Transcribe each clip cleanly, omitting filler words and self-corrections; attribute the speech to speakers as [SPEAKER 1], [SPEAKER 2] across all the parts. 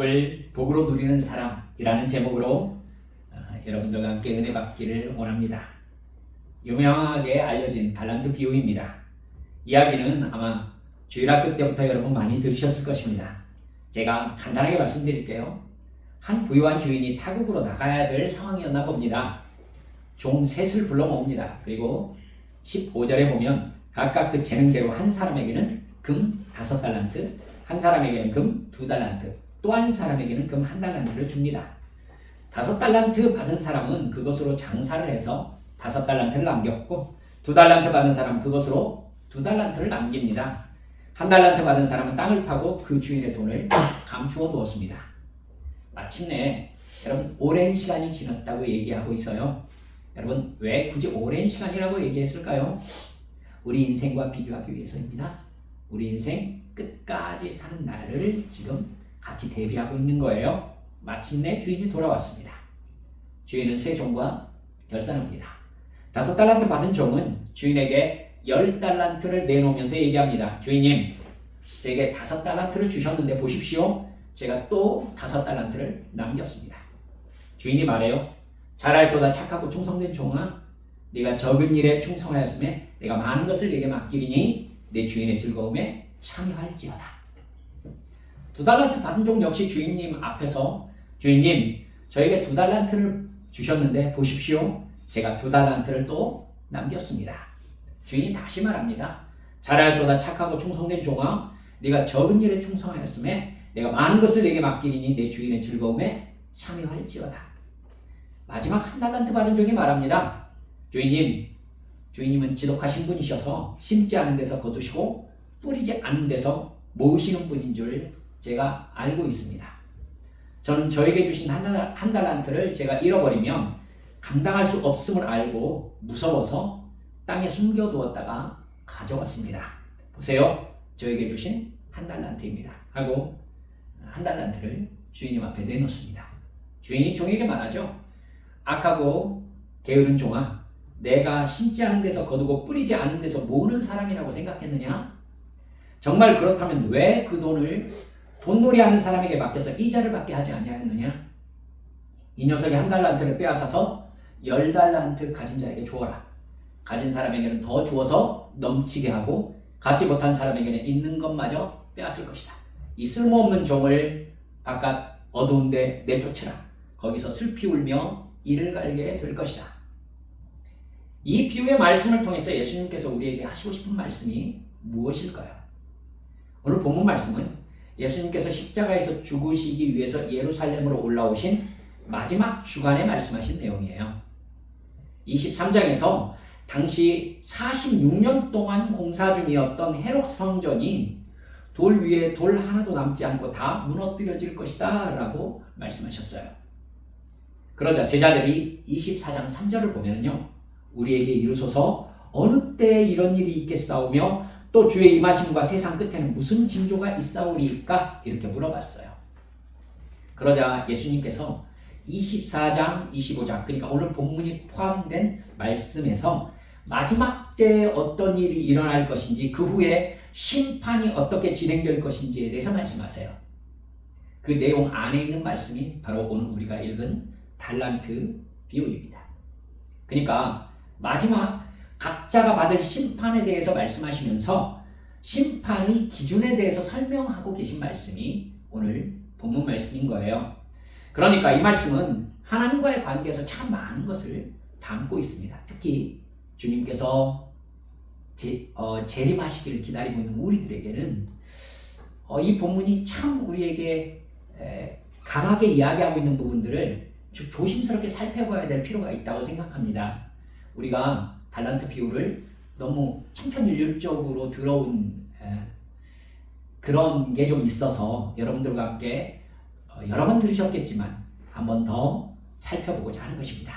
[SPEAKER 1] 복을 복으로 누리는 사람이라는 제목으로 여러분들과 함께 은혜 받기를 원합니다. 유명하게 알려진 달란트 비유입니다. 이야기는 아마 주일학교 때부터 여러분 많이 들으셨을 것입니다. 제가 간단하게 말씀드릴게요. 한 부유한 주인이 타국으로 나가야 될 상황이었나 봅니다. 종 셋을 불러 모읍니다. 그리고 15절에 보면 각각 그 재능대로 한 사람에게는 금 5달란트, 한 사람에게는 금 2달란트, 또 한 사람에게는 금 1달란트를 줍니다. 5달란트 받은 사람은 그것으로 장사를 해서 5달란트를 남겼고, 2달란트 받은 사람은 그것으로 2달란트를 남깁니다. 1달란트 받은 사람은 땅을 파고 그 주인의 돈을 감추어 두었습니다. 마침내 여러분 오랜 시간이 지났다고 얘기하고 있어요. 여러분 왜 굳이 오랜 시간이라고 얘기했을까요? 우리 인생과 비교하기 위해서입니다. 우리 인생 끝까지 사는 날을 지금 같이 대비하고 있는 거예요. 마침내 주인이 돌아왔습니다. 주인은 세 종과 결산합니다. 5달란트 받은 종은 주인에게 10달란트를 내놓으면서 얘기합니다. 주인님, 제게 5달란트를 주셨는데 보십시오. 제가 또 5달란트를 남겼습니다. 주인이 말해요. 잘할도다 착하고 충성된 종아, 네가 적은 일에 충성하였음에 내가 많은 것을 네게 맡기리니 내 주인의 즐거움에 참여할지어다. 2달란트 받은 종 역시 주인님 앞에서 주인님, 저에게 2달란트를 주셨는데 보십시오. 제가 2달란트를 또 남겼습니다. 주인이 다시 말합니다. 잘할도다 착하고 충성된 종아, 네가 적은 일에 충성하였음에 내가 많은 것을 네게 맡기리니 내 주인의 즐거움에 참여할지어다. 마지막 1달란트 받은 종이 말합니다. 주인님은 지독하신 분이셔서 심지 않은 데서 거두시고 뿌리지 않은 데서 모으시는 분인 줄 제가 알고 있습니다. 저는 저에게 주신 한 달란트를 제가 잃어버리면 감당할 수 없음을 알고 무서워서 땅에 숨겨두었다가 가져왔습니다. 보세요. 저에게 주신 1달란트입니다. 하고 1달란트를 주인님 앞에 내놓습니다. 주인이 종에게 말하죠. 악하고 게으른 종아, 내가 심지 않은 데서 거두고 뿌리지 않은 데서 모으는 사람이라고 생각했느냐? 정말 그렇다면 왜 그 돈을 돈놀이하는 사람에게 맡겨서 이자를 받게 하지 아니하였느냐? 이 녀석이 1달란트를 빼앗아서 10달란트 가진 자에게 주어라. 가진 사람에게는 더 주어서 넘치게 하고 갖지 못한 사람에게는 있는 것마저 빼앗을 것이다. 이 쓸모없는 종을 바깥 어두운 데 내쫓으라. 거기서 슬피 울며 이를 갈게 될 것이다. 이 비유의 말씀을 통해서 예수님께서 우리에게 하시고 싶은 말씀이 무엇일까요? 오늘 본문 말씀은 예수님께서 십자가에서 죽으시기 위해서 예루살렘으로 올라오신 마지막 주간에 말씀하신 내용이에요. 23장에서 당시 46년 동안 공사 중이었던 헤롯 성전이 돌 위에 돌 하나도 남지 않고 다 무너뜨려질 것이다 라고 말씀하셨어요. 그러자 제자들이 24장 3절을 보면요, 우리에게 이르소서 어느 때에 이런 일이 있겠사오며 또 주의 임하심과 세상 끝에는 무슨 징조가 있사오리까? 이렇게 물어봤어요. 그러자 예수님께서 24장, 25장, 그러니까 오늘 본문이 포함된 말씀에서 마지막 때에 어떤 일이 일어날 것인지, 그 후에 심판이 어떻게 진행될 것인지에 대해서 말씀하세요. 그 내용 안에 있는 말씀이 바로 오늘 우리가 읽은 달란트 비유입니다. 그러니까 마지막 각자가 받을 심판에 대해서 말씀하시면서 심판의 기준에 대해서 설명하고 계신 말씀이 오늘 본문 말씀인 거예요. 그러니까 이 말씀은 하나님과의 관계에서 참 많은 것을 담고 있습니다. 특히 주님께서 재림하시기를 기다리고 있는 우리들에게는 이 본문이 참 우리에게 강하게 이야기하고 있는 부분들을 조심스럽게 살펴봐야 될 필요가 있다고 생각합니다. 우리가 달란트 비유를 너무 천편일률적으로 들어온 그런 게 좀 있어서 여러분들과 함께 여러 번 들으셨겠지만 한 번 더 살펴보고자 하는 것입니다.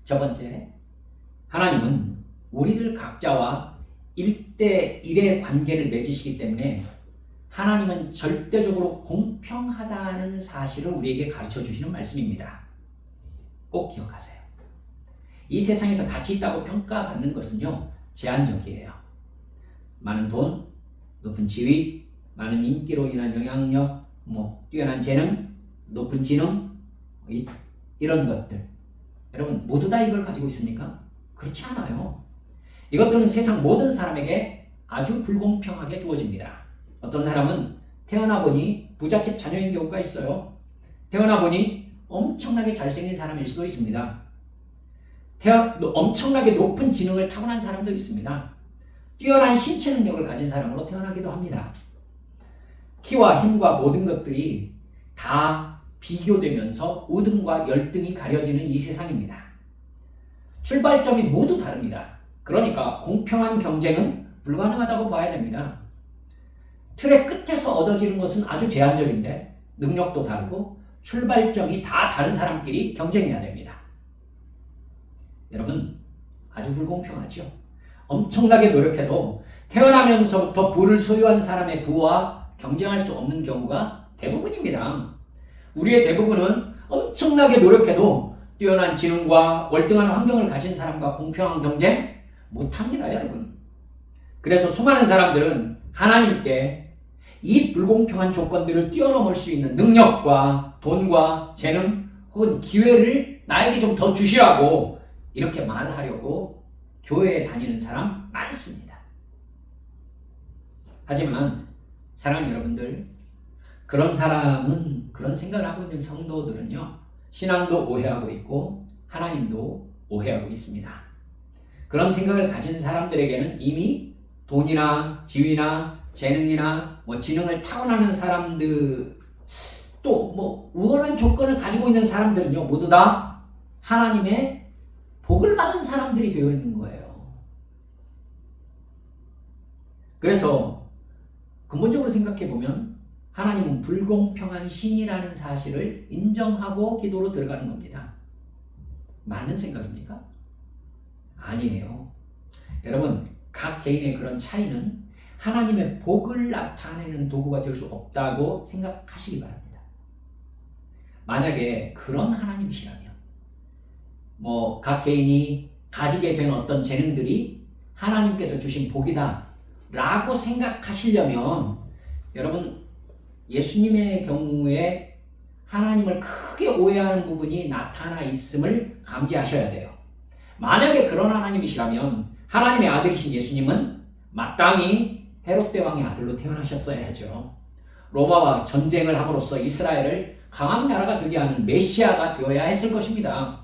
[SPEAKER 1] 첫 번째, 하나님은 우리들 각자와 1대1의 관계를 맺으시기 때문에 하나님은 절대적으로 공평하다는 사실을 우리에게 가르쳐 주시는 말씀입니다. 꼭 기억하세요. 이 세상에서 가치 있다고 평가받는 것은요, 제한적이에요. 많은 돈, 높은 지위, 많은 인기로 인한 영향력, 뛰어난 재능, 높은 지능, 이런 것들. 여러분 모두 다 이걸 가지고 있습니까? 그렇지 않아요. 이것들은 세상 모든 사람에게 아주 불공평하게 주어집니다. 어떤 사람은 태어나 보니 부잣집 자녀인 경우가 있어요. 태어나 보니 엄청나게 잘생긴 사람일 수도 있습니다. 엄청나게 높은 지능을 타고난 사람도 있습니다. 뛰어난 신체 능력을 가진 사람으로 태어나기도 합니다. 키와 힘과 모든 것들이 다 비교되면서 우등과 열등이 가려지는 이 세상입니다. 출발점이 모두 다릅니다. 그러니까 공평한 경쟁은 불가능하다고 봐야 됩니다. 틀의 끝에서 얻어지는 것은 아주 제한적인데 능력도 다르고 출발점이 다 다른 사람끼리 경쟁해야 됩니다. 여러분 아주 불공평하죠. 엄청나게 노력해도 태어나면서부터 부를 소유한 사람의 부와 경쟁할 수 없는 경우가 대부분입니다. 우리의 대부분은 엄청나게 노력해도 뛰어난 지능과 월등한 환경을 가진 사람과 공평한 경쟁 못합니다, 여러분. 그래서 수많은 사람들은 하나님께 이 불공평한 조건들을 뛰어넘을 수 있는 능력과 돈과 재능 혹은 기회를 나에게 좀 더 주시라고 이렇게 말하려고 교회에 다니는 사람 많습니다. 하지만 사랑하는 여러분들, 그런 사람은, 그런 생각을 하고 있는 성도들은요, 신앙도 오해하고 있고 하나님도 오해하고 있습니다. 그런 생각을 가진 사람들에게는 이미 돈이나 지위나 재능이나 지능을 타고나는 사람들, 또 우월한 조건을 가지고 있는 사람들은요, 모두 다 하나님의 복을 받은 사람들이 되어 있는 거예요. 그래서 근본적으로 생각해 보면 하나님은 불공평한 신이라는 사실을 인정하고 기도로 들어가는 겁니다. 맞는 생각입니까? 아니에요. 여러분, 각 개인의 그런 차이는 하나님의 복을 나타내는 도구가 될 수 없다고 생각하시기 바랍니다. 만약에 그런 하나님이시라면 각 개인이 가지게 된 어떤 재능들이 하나님께서 주신 복이다 라고 생각하시려면 여러분 예수님의 경우에 하나님을 크게 오해하는 부분이 나타나 있음을 감지하셔야 돼요. 만약에 그런 하나님이시라면 하나님의 아들이신 예수님은 마땅히 헤롯 대왕의 아들로 태어나셨어야 하죠. 로마와 전쟁을 함으로써 이스라엘을 강한 나라가 되게 하는 메시아가 되어야 했을 것입니다.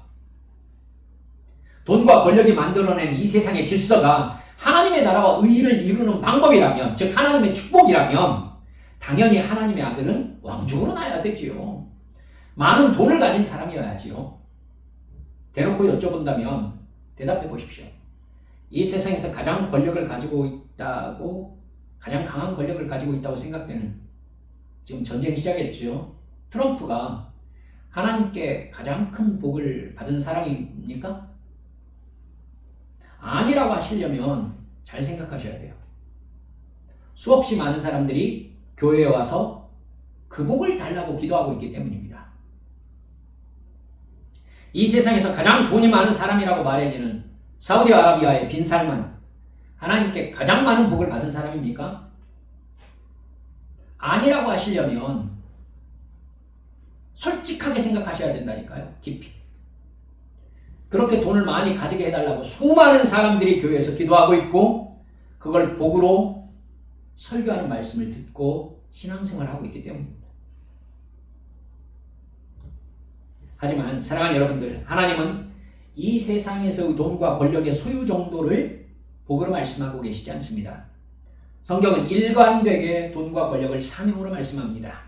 [SPEAKER 1] 돈과 권력이 만들어낸 이 세상의 질서가 하나님의 나라와 의의를 이루는 방법이라면, 즉 하나님의 축복이라면 당연히 하나님의 아들은 왕족으로 나야 되지요. 많은 돈을 가진 사람이어야지요. 대놓고 여쭤본다면 대답해 보십시오. 이 세상에서 가장 권력을 가지고 있다고, 가장 강한 권력을 가지고 있다고 생각되는, 지금 전쟁 시작했죠. 트럼프가 하나님께 가장 큰 복을 받은 사람입니까? 아니라고 하시려면 잘 생각하셔야 돼요. 수없이 많은 사람들이 교회에 와서 그 복을 달라고 기도하고 있기 때문입니다. 이 세상에서 가장 돈이 많은 사람이라고 말해지는 사우디아라비아의 빈 살만, 하나님께 가장 많은 복을 받은 사람입니까? 아니라고 하시려면 솔직하게 생각하셔야 된다니까요. 깊이. 그렇게 돈을 많이 가지게 해달라고 수많은 사람들이 교회에서 기도하고 있고 그걸 복으로 설교하는 말씀을 듣고 신앙생활을 하고 있기 때문입니다. 하지만 사랑하는 여러분들, 하나님은 이 세상에서의 돈과 권력의 소유 정도를 복으로 말씀하고 계시지 않습니다. 성경은 일관되게 돈과 권력을 사명으로 말씀합니다.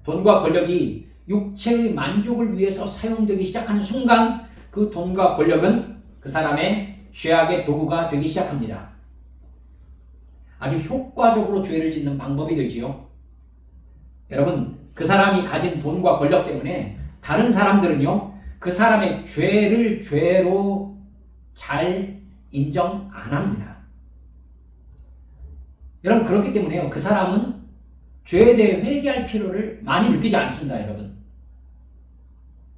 [SPEAKER 1] 돈과 권력이 육체의 만족을 위해서 사용되기 시작하는 순간 그 돈과 권력은 그 사람의 죄악의 도구가 되기 시작합니다. 아주 효과적으로 죄를 짓는 방법이 되지요. 여러분, 그 사람이 가진 돈과 권력 때문에 다른 사람들은요, 그 사람의 죄를 죄로 잘 인정 안 합니다. 여러분, 그렇기 때문에요, 그 사람은 죄에 대해 회개할 필요를 많이 느끼지 않습니다, 여러분.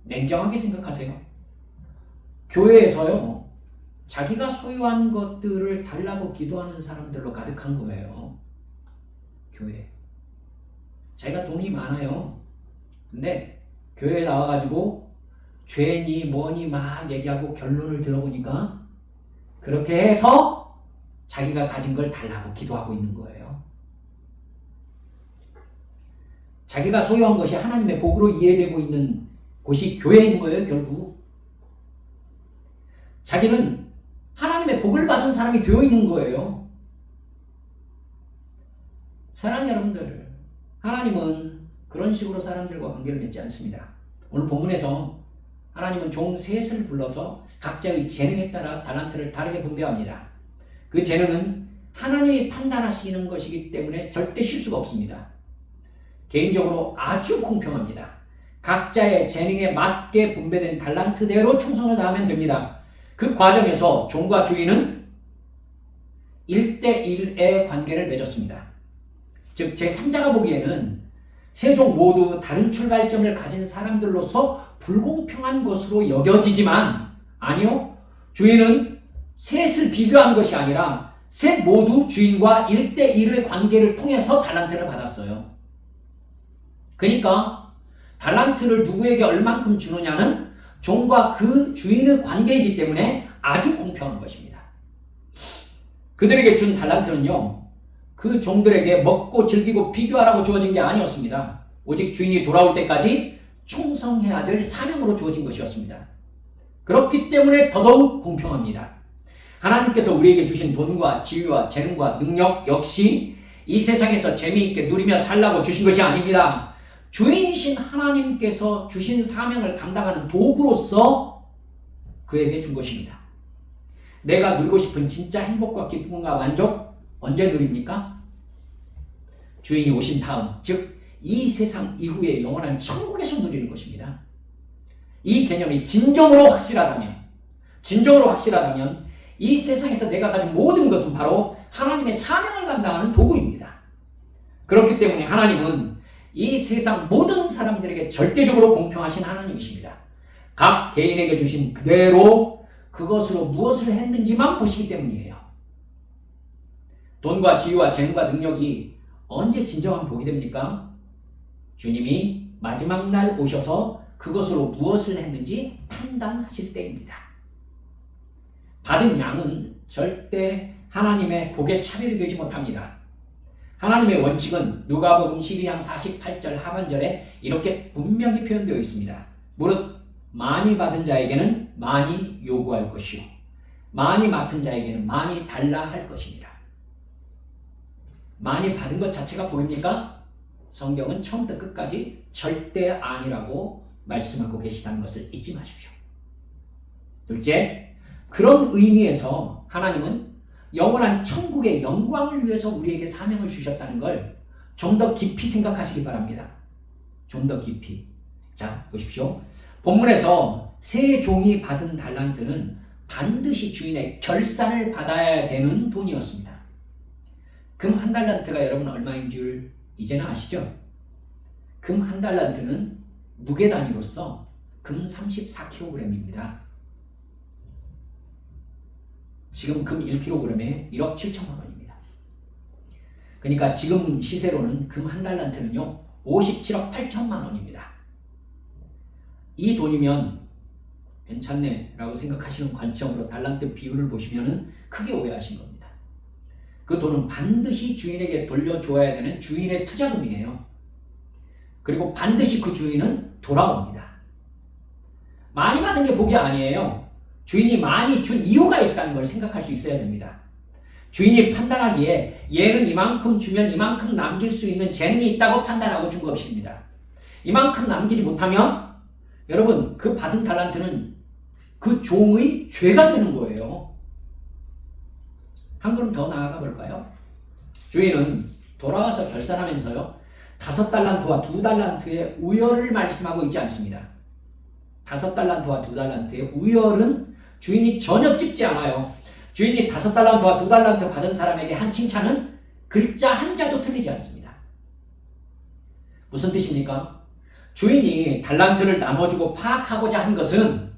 [SPEAKER 1] 냉정하게 생각하세요. 교회에서요, 자기가 소유한 것들을 달라고 기도하는 사람들로 가득한 거예요. 교회. 자기가 돈이 많아요. 근데 교회에 나와가지고 죄니 뭐니 막 얘기하고 결론을 들어보니까 그렇게 해서 자기가 가진 걸 달라고 기도하고 있는 거예요. 자기가 소유한 것이 하나님의 복으로 이해되고 있는 곳이 교회인 거예요, 결국. 자기는 하나님의 복을 받은 사람이 되어 있는 거예요. 사랑하는 여러분들, 하나님은 그런 식으로 사람들과 관계를 맺지 않습니다. 오늘 본문에서 하나님은 종 셋을 불러서 각자의 재능에 따라 달란트를 다르게 분배합니다. 그 재능은 하나님이 판단하시는 것이기 때문에 절대 실수가 없습니다. 개인적으로 아주 공평합니다. 각자의 재능에 맞게 분배된 달란트대로 충성을 다하면 됩니다. 그 과정에서 종과 주인은 1대1의 관계를 맺었습니다. 즉 제3자가 보기에는 세 종 모두 다른 출발점을 가진 사람들로서 불공평한 것으로 여겨지지만 아니요. 주인은 셋을 비교한 것이 아니라 셋 모두 주인과 1대1의 관계를 통해서 달란트를 받았어요. 그러니까 달란트를 누구에게 얼만큼 주느냐는 종과 그 주인의 관계이기 때문에 아주 공평한 것입니다. 그들에게 준 달란트는요. 그 종들에게 먹고 즐기고 비교하라고 주어진 게 아니었습니다. 오직 주인이 돌아올 때까지 충성해야 될 사명으로 주어진 것이었습니다. 그렇기 때문에 더더욱 공평합니다. 하나님께서 우리에게 주신 돈과 지위와 재능과 능력 역시 이 세상에서 재미있게 누리며 살라고 주신 것이 아닙니다. 주인이신 하나님께서 주신 사명을 감당하는 도구로서 그에게 준 것입니다. 내가 누리고 싶은 진짜 행복과 기쁨과 만족 언제 누립니까? 주인이 오신 다음, 즉 이 세상 이후의 영원한 천국에서 누리는 것입니다. 이 개념이 진정으로 확실하다면 이 세상에서 내가 가진 모든 것은 바로 하나님의 사명을 감당하는 도구입니다. 그렇기 때문에 하나님은 이 세상 모든 사람들에게 절대적으로 공평하신 하나님이십니다. 각 개인에게 주신 그대로 그것으로 무엇을 했는지만 보시기 때문이에요. 돈과 지위와 재능과 능력이 언제 진정한 복이 됩니까? 주님이 마지막 날 오셔서 그것으로 무엇을 했는지 판단하실 때입니다. 받은 양은 절대 하나님의 복에 차별이 되지 못합니다. 하나님의 원칙은 누가복음 12장 48절 하반절에 이렇게 분명히 표현되어 있습니다. 무릇 많이 받은 자에게는 많이 요구할 것이요 많이 맡은 자에게는 많이 달라 할 것입니다. 많이 받은 것 자체가 보입니까? 성경은 처음부터 끝까지 절대 아니라고 말씀하고 계시다는 것을 잊지 마십시오. 둘째, 그런 의미에서 하나님은 영원한 천국의 영광을 위해서 우리에게 사명을 주셨다는 걸 좀 더 깊이 생각하시기 바랍니다. 좀 더 깊이. 자, 보십시오. 본문에서 세 종이 받은 달란트는 반드시 주인의 결산을 받아야 되는 돈이었습니다. 금 한 달란트가 여러분 얼마인 줄 이제는 아시죠? 금 한 달란트는 무게 단위로서 금 34kg입니다. 지금 금 1kg에 1억 7천만 원입니다. 그러니까 지금 시세로는 금 한 달란트는요 57억 8천만 원입니다. 이 돈이면 괜찮네 라고 생각하시는 관점으로 달란트 비율을 보시면 크게 오해하신 겁니다. 그 돈은 반드시 주인에게 돌려줘야 되는 주인의 투자금이에요. 그리고 반드시 그 주인은 돌아옵니다. 많이 받은 게 복이 아니에요. 주인이 많이 준 이유가 있다는 걸 생각할 수 있어야 됩니다. 주인이 판단하기에 얘는 이만큼 주면 이만큼 남길 수 있는 재능이 있다고 판단하고 준 것입니다. 이만큼 남기지 못하면 여러분 그 받은 달란트는 그 종의 죄가 되는 거예요. 한 걸음 더 나아가 볼까요? 주인은 돌아와서 결산하면서요 5달란트와 2달란트의 우열을 말씀하고 있지 않습니다. 5달란트와 2달란트의 우열은 주인이 전혀 찝지 않아요. 주인이 5달란트와 2달란트 받은 사람에게 한 칭찬은 글자 한 자도 틀리지 않습니다. 무슨 뜻입니까? 주인이 달란트를 나눠주고 파악하고자 한 것은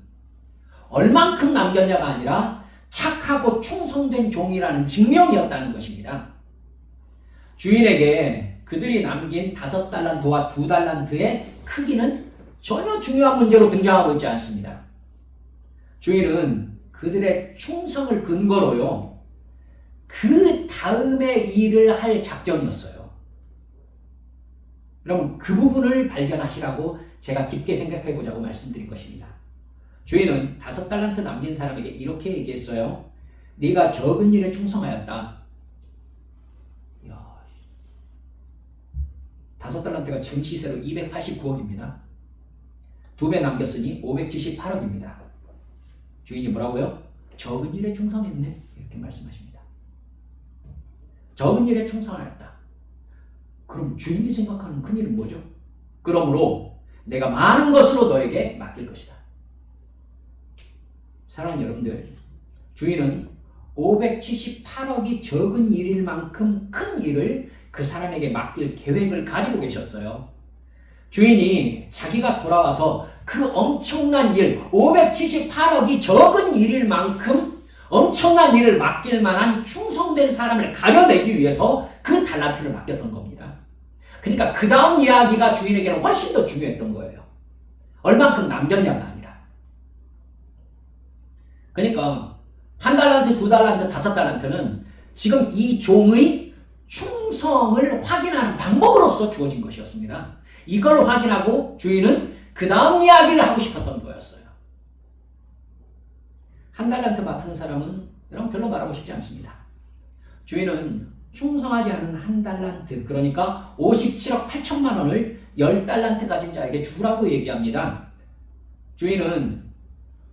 [SPEAKER 1] 얼만큼 남겼냐가 아니라 착하고 충성된 종이라는 증명이었다는 것입니다. 주인에게 그들이 남긴 5달란트와 2달란트의 크기는 전혀 중요한 문제로 등장하고 있지 않습니다. 주인은 그들의 충성을 근거로요, 그 다음에 일을 할 작정이었어요. 그럼 그 부분을 발견하시라고 제가 깊게 생각해 보자고 말씀드린 것입니다. 주인은 5달란트 남긴 사람에게 이렇게 얘기했어요. 네가 적은 일에 충성하였다. 5달란트가 지금 시세로 289억입니다. 2배 남겼으니 578억입니다. 주인이 뭐라고요? 적은 일에 충성했네. 이렇게 말씀하십니다. 적은 일에 충성하였다. 그럼 주인이 생각하는 큰 일은 뭐죠? 그러므로 내가 많은 것으로 너에게 맡길 것이다. 사랑하는 여러분들, 주인은 578억이 적은 일일 만큼 큰 일을 그 사람에게 맡길 계획을 가지고 계셨어요. 주인이 자기가 돌아와서 그 엄청난 일, 578억이 적은 일일 만큼 엄청난 일을 맡길 만한 충성된 사람을 가려내기 위해서 그 달란트를 맡겼던 겁니다. 그러니까 그 다음 이야기가 주인에게는 훨씬 더 중요했던 거예요. 얼만큼 남겼냐가 아니라. 그러니까 1달란트, 2달란트, 5달란트는 지금 이 종의 충성을 확인하는 방법으로서 주어진 것이었습니다. 이걸 확인하고 주인은 그 다음 이야기를 하고 싶었던 거였어요. 1달란트 맡은 사람은 여러분 별로 말하고 싶지 않습니다. 주인은 충성하지 않은 1달란트, 그러니까 57억 8천만 원을 10달란트 가진 자에게 주라고 얘기합니다. 주인은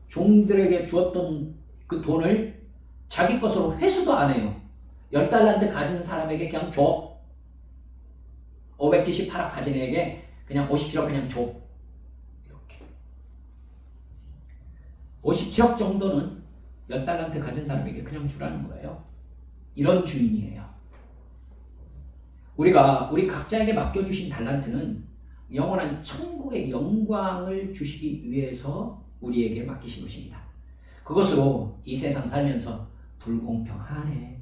[SPEAKER 1] 종들에게 주었던 그 돈을 자기 것으로 회수도 안 해요. 10달란트 가진 사람에게 그냥 줘. 578억 가진 애에게 그냥 57억 그냥 줘. 이렇게. 57억 정도는 10달란트 가진 사람에게 그냥 주라는 거예요. 이런 주인이에요. 우리가 우리 각자에게 맡겨주신 달란트는 영원한 천국의 영광을 주시기 위해서 우리에게 맡기신 것입니다. 그것으로 이 세상 살면서 불공평하네,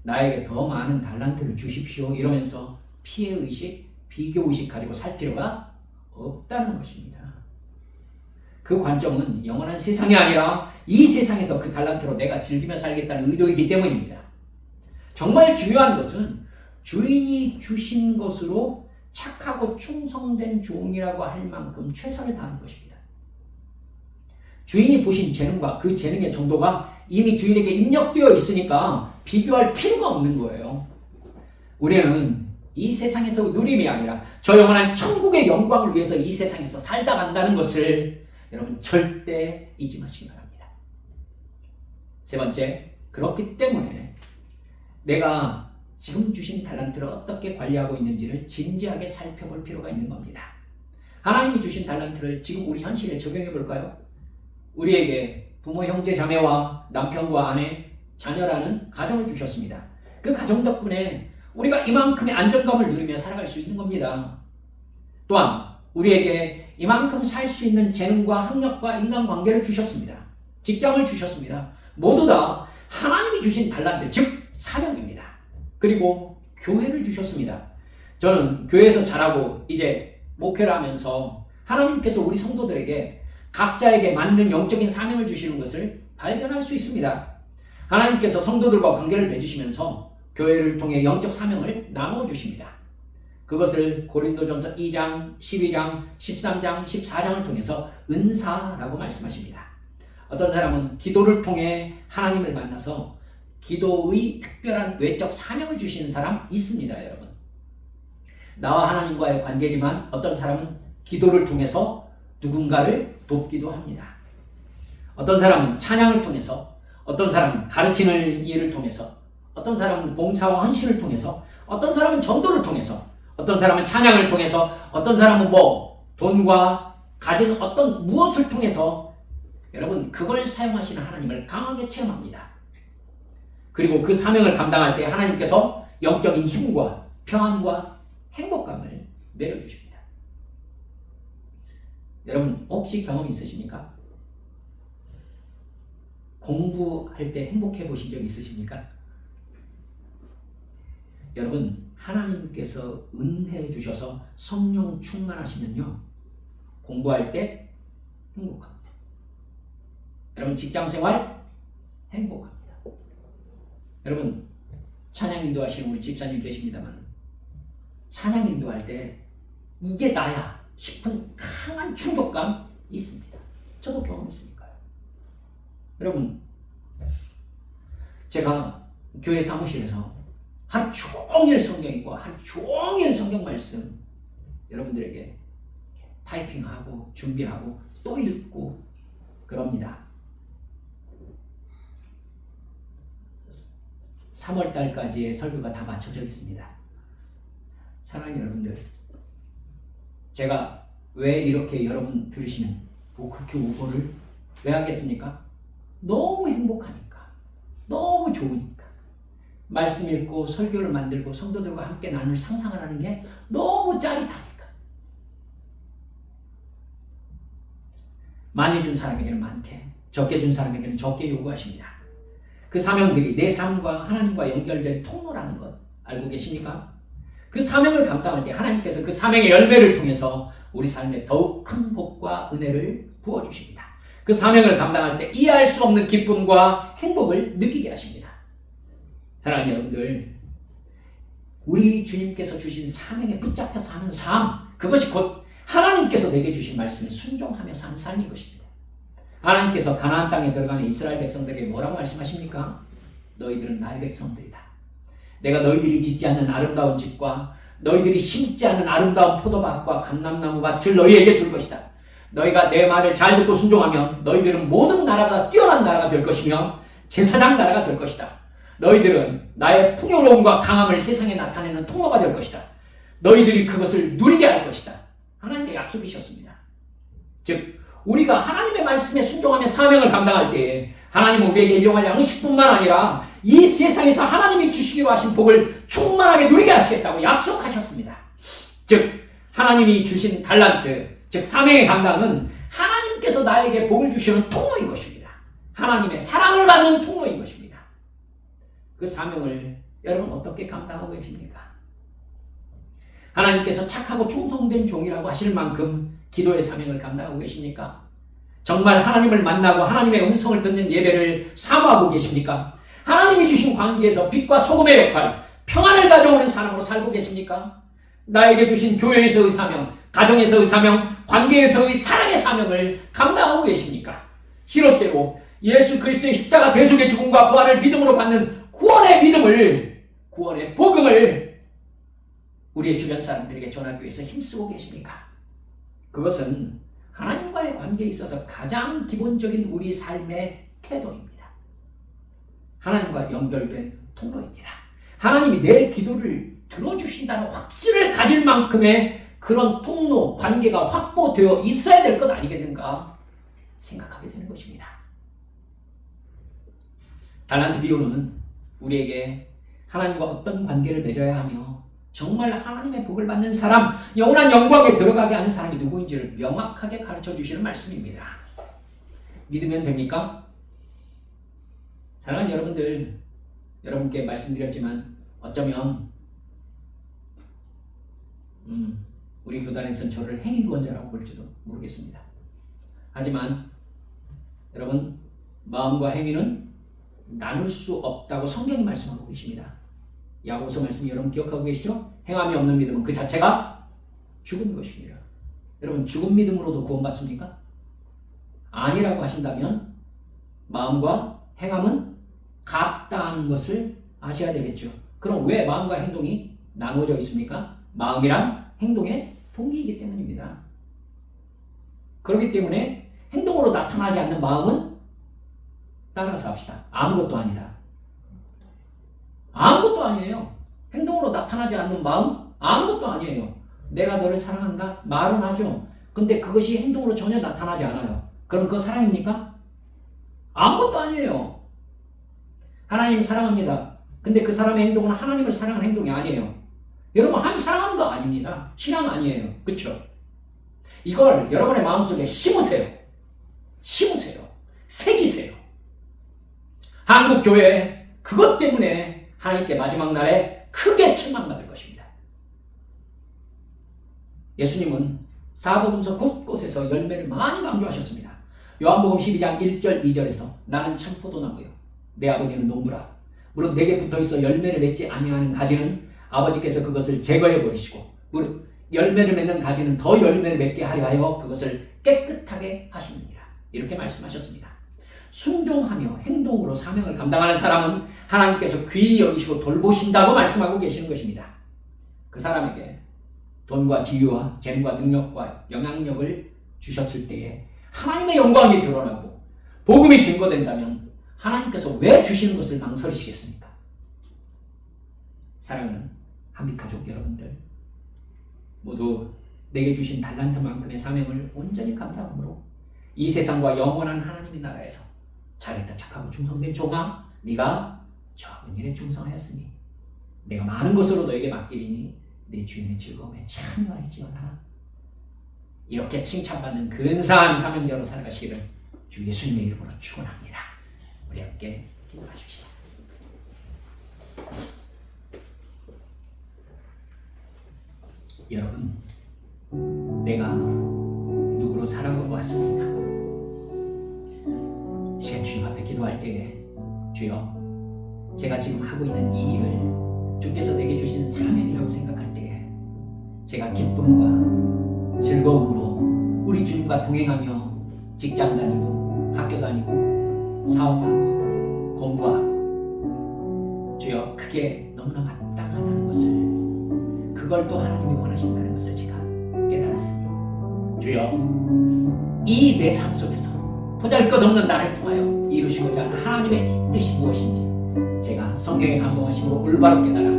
[SPEAKER 1] 나에게 더 많은 달란트를 주십시오 이러면서 피해의식, 비교의식 가지고 살 필요가 없다는 것입니다. 그 관점은 영원한 세상이 아니라 이 세상에서 그 달란트로 내가 즐기며 살겠다는 의도이기 때문입니다. 정말 중요한 것은 주인이 주신 것으로 착하고 충성된 종이라고 할 만큼 최선을 다하는 것입니다. 주인이 보신 재능과 그 재능의 정도가 이미 주인에게 입력되어 있으니까 비교할 필요가 없는 거예요. 우리는 이 세상에서 누림이 아니라 저 영원한 천국의 영광을 위해서 이 세상에서 살다 간다는 것을 여러분 절대 잊지 마시기 바랍니다. 세 번째, 그렇기 때문에 내가 지금 주신 달란트를 어떻게 관리하고 있는지를 진지하게 살펴볼 필요가 있는 겁니다. 하나님이 주신 달란트를 지금 우리 현실에 적용해 볼까요? 우리에게 부모, 형제, 자매와 남편과 아내, 자녀라는 가정을 주셨습니다. 그 가정 덕분에 우리가 이만큼의 안정감을 누리며 살아갈 수 있는 겁니다. 또한 우리에게 이만큼 살 수 있는 재능과 학력과 인간관계를 주셨습니다. 직장을 주셨습니다. 모두 다 하나님이 주신 달란트, 즉 사명입니다. 그리고 교회를 주셨습니다. 저는 교회에서 자라고 이제 목회를 하면서 하나님께서 우리 성도들에게 각자에게 맞는 영적인 사명을 주시는 것을 발견할 수 있습니다. 하나님께서 성도들과 관계를 맺으시면서 교회를 통해 영적 사명을 나누어 주십니다. 그것을 고린도전서 2장, 12장, 13장, 14장을 통해서 은사라고 말씀하십니다. 어떤 사람은 기도를 통해 하나님을 만나서 기도의 특별한 외적 사명을 주시는 사람 있습니다, 여러분. 나와 하나님과의 관계지만 어떤 사람은 기도를 통해서 누군가를 돕기도 합니다. 어떤 사람은 찬양을 통해서, 어떤 사람은 가르치는 일을 통해서, 어떤 사람은 봉사와 헌신을 통해서, 어떤 사람은 전도를 통해서, 어떤 사람은 찬양을 통해서, 어떤 사람은 돈과 가진 어떤 무엇을 통해서 여러분 그걸 사용하시는 하나님을 강하게 체험합니다. 그리고 그 사명을 감당할 때 하나님께서 영적인 힘과 평안과 행복감을 내려주십니다. 여러분 혹시 경험 있으십니까? 공부할 때 행복해 보신 적 있으십니까? 여러분 하나님께서 은혜 주셔서 성령 충만하시면요, 공부할 때 행복합니다. 여러분 직장생활 행복합니다. 여러분 찬양 인도하시는 우리 집사님 계십니다만, 찬양 인도할 때 이게 나야 싶은 강한 충족감 있습니다. 저도 경험했으니까요. 여러분, 제가 교회 사무실에서 하루 종일 성경 읽고 하루 종일 성경 말씀 여러분들에게 타이핑하고 준비하고 또 읽고 그럽니다. 3월 달까지의 설교가 다 맞춰져 있습니다. 사랑하는 여러분들, 제가 왜 이렇게 여러분 들으시는 그렇게 오버를 왜 하겠습니까? 너무 행복하니까, 너무 좋으니까, 말씀 읽고 설교를 만들고 성도들과 함께 나눌 상상을 하는 게 너무 짜릿하니까. 많이 준 사람에게는 많게, 적게 준 사람에게는 적게 요구하십니다. 그 사명들이 내 삶과 하나님과 연결된 통로라는 것 알고 계십니까? 그 사명을 감당할 때 하나님께서 그 사명의 열매를 통해서 우리 삶에 더욱 큰 복과 은혜를 부어주십니다. 그 사명을 감당할 때 이해할 수 없는 기쁨과 행복을 느끼게 하십니다. 사랑하는 여러분들, 우리 주님께서 주신 사명에 붙잡혀서 하는 삶, 그것이 곧 하나님께서 내게 주신 말씀에 순종하며 사는 삶인 것입니다. 하나님께서 가나안 땅에 들어가는 이스라엘 백성들에게 뭐라고 말씀하십니까? 너희들은 나의 백성들이다. 내가 너희들이 짓지 않는 아름다운 집과 너희들이 심지 않은 아름다운 포도밭과 감람나무 밭을 너희에게 줄 것이다. 너희가 내 말을 잘 듣고 순종하면 너희들은 모든 나라보다 뛰어난 나라가 될 것이며 제사장 나라가 될 것이다. 너희들은 나의 풍요로움과 강함을 세상에 나타내는 통로가 될 것이다. 너희들이 그것을 누리게 할 것이다. 하나님의 약속이셨습니다. 즉 우리가 하나님의 말씀에 순종하며 사명을 감당할 때 하나님은 우리에게 일용할 양식뿐만 아니라 이 세상에서 하나님이 주시기로 하신 복을 충만하게 누리게 하시겠다고 약속하셨습니다. 즉 하나님이 주신 달란트, 즉 사명의 감당은 하나님께서 나에게 복을 주시는 통로인 것입니다. 하나님의 사랑을 받는 통로인 것입니다. 그 사명을 여러분 어떻게 감당하고 계십니까? 하나님께서 착하고 충성된 종이라고 하실 만큼 기도의 사명을 감당하고 계십니까? 정말 하나님을 만나고 하나님의 음성을 듣는 예배를 사모하고 계십니까? 하나님이 주신 관계에서 빛과 소금의 역할, 평안을 가져오는 사람으로 살고 계십니까? 나에게 주신 교회에서의 사명, 가정에서의 사명, 관계에서의 사랑의 사명을 감당하고 계십니까? 시롯대로 예수 그리스도의 십자가 대속의 죽음과 부활을 믿음으로 받는 구원의 믿음을, 구원의 복음을 우리의 주변 사람들에게 전하기 위해서 힘쓰고 계십니까? 그것은 하나님과의 관계에 있어서 가장 기본적인 우리 삶의 태도입니다. 하나님과 연결된 통로입니다. 하나님이 내 기도를 들어주신다는 확신을 가질 만큼의 그런 통로, 관계가 확보되어 있어야 될 것 아니겠는가 생각하게 되는 것입니다. 달란트 비유는 우리에게 하나님과 어떤 관계를 맺어야 하며 정말 하나님의 복을 받는 사람, 영원한 영광에 들어가게 하는 사람이 누구인지를 명확하게 가르쳐 주시는 말씀입니다. 믿으면 됩니까? 사랑하는 여러분들, 여러분께 말씀드렸지만 어쩌면 우리 교단에서는 저를 행위권자라고 볼지도 모르겠습니다. 하지만 여러분, 마음과 행위는 나눌 수 없다고 성경이 말씀하고 계십니다. 야고보서 말씀 여러분 기억하고 계시죠? 행함이 없는 믿음은 그 자체가 죽은 것이니라. 여러분, 죽은 믿음으로도 구원받습니까? 아니라고 하신다면 마음과 행함은 같다는 것을 아셔야 되겠죠. 그럼 왜 마음과 행동이 나누어져 있습니까? 마음이란 행동의 동기이기 때문입니다. 그렇기 때문에 행동으로 나타나지 않는 마음은 따라서 합시다. 아무것도 아니다. 아무것도 아니에요. 행동으로 나타나지 않는 마음 아무것도 아니에요. 내가 너를 사랑한다 말은 하죠. 근데 그것이 행동으로 전혀 나타나지 않아요. 그럼 그거 사랑입니까? 아무것도 아니에요. 하나님 사랑합니다. 근데 그 사람의 행동은 하나님을 사랑하는 행동이 아니에요. 여러분, 하나님 사랑하는 거 아닙니다. 신앙 아니에요. 그렇죠? 이걸 여러분의 마음속에 심으세요. 심으세요. 새기세요. 한국교회 그것 때문에 하나님께 마지막 날에 크게 책망받을 것입니다. 예수님은 사복음서 곳곳에서 열매를 많이 강조하셨습니다. 요한복음 12장 1절 2절에서 나는 참 포도나무요 내 아버지는 농부라. 무릇 내게 붙어있어 열매를 맺지 아니하는 가지는 아버지께서 그것을 제거해 버리시고 무릇 열매를 맺는 가지는 더 열매를 맺게 하려 하여 그것을 깨끗하게 하시느니라. 이렇게 말씀하셨습니다. 순종하며 행동으로 사명을 감당하는 사람은 하나님께서 귀히 여기시고 돌보신다고 말씀하고 계시는 것입니다. 그 사람에게 돈과 지위와 재능과 능력과 영향력을 주셨을 때에 하나님의 영광이 드러나고 복음이 증거된다면 하나님께서 왜 주시는 것을 망설이시겠습니까? 사랑하는 한빛 가족 여러분들, 모두 내게 주신 달란트만큼의 사명을 온전히 감당함으로 이 세상과 영원한 하나님의 나라에서 잘했다 착하고 충성된 종아, 네가 적은 일에 충성하였으니 내가 많은 것으로 너에게 맡기리니 내 주님의 즐거움에 참여할지어다. 이렇게 칭찬받는 근사한 사명자로 살아가시기를 주 예수님의 이름으로 축원합니다. 우리 함께 기도하십시다. 여러분, 내가 누구로 살아가고 왔습니까? 이 시간 주님 앞에 기도할 때에 주여, 제가 지금 하고 있는 이 일을 주께서 내게 주신 사명이라고 생각할 때에 제가 기쁨과 즐거움으로 우리 주님과 동행하며 직장 다니고 학교 다니고 사업하고 공부하고 주여, 그게 너무나 마땅하다는 것을, 그걸 또 하나님이 원하신다는 것을 제가 깨달았으니 주여, 이 내 삶 속에서 보잘것없는 나를 통하여 이루시고자 하는 하나님의 뜻이 무엇인지 제가 성경의 감동하심으로 올바로 깨달아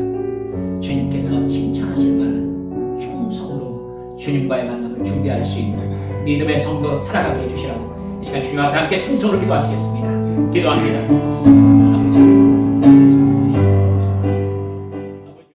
[SPEAKER 1] 주님께서 칭찬하실 만한 충성으로 주님과의 만남을 준비할 수 있는 믿음의 성도로 살아가게 해주시라고 이 시간 주님 앞에 함께 통성으로 기도하시겠습니다. 기도합니다. 아버지,